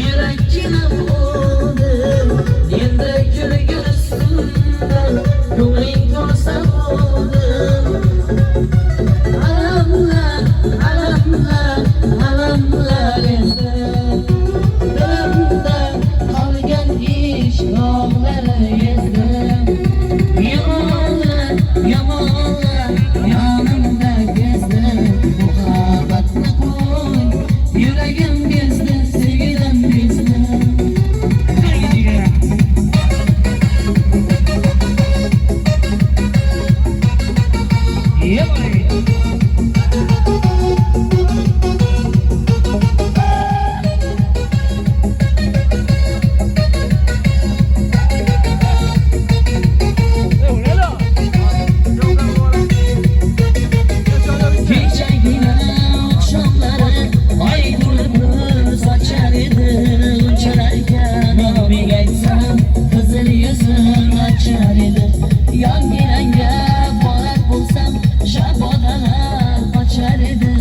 Yurakchinam oldim endi kulgursimdan ko'ngling to'lsa bo'ldim alamlar alamlar alamlar esa dilimda qolgan ishqoqlari esa yomonlar yomonlar yonimda kezdi muhabbatni qo'y yuragim kezdi sevgilim kezdi kechagina oqshomlari oy nuri sochar edi unchalarga nomiga aytsam qizil yuzim ochar edi yongilanga borar bo'lsam shabodalar qochar edi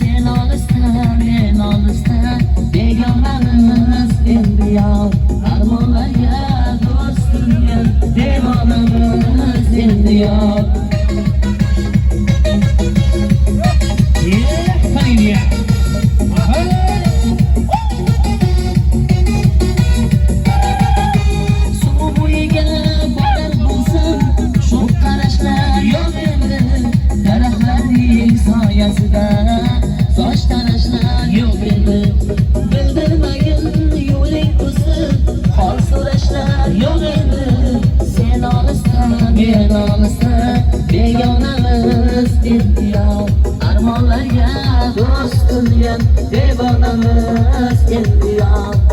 sen olisdan men olisdan begonamiz endi yo'q armonlarga do'stimga devonamiz endi yo'q suv bo'yiga borar bo'lsam shu qarashlar yo'q endi daraxtlarning soyasida soch tarashlar yo'q endi bildirmagin yo'ling o'zib hol so'rashlar yo'q endi sen olisdan men olisdan begonamiz endi yo'q armonlarga do'st qilgan devonamiz endi yo'q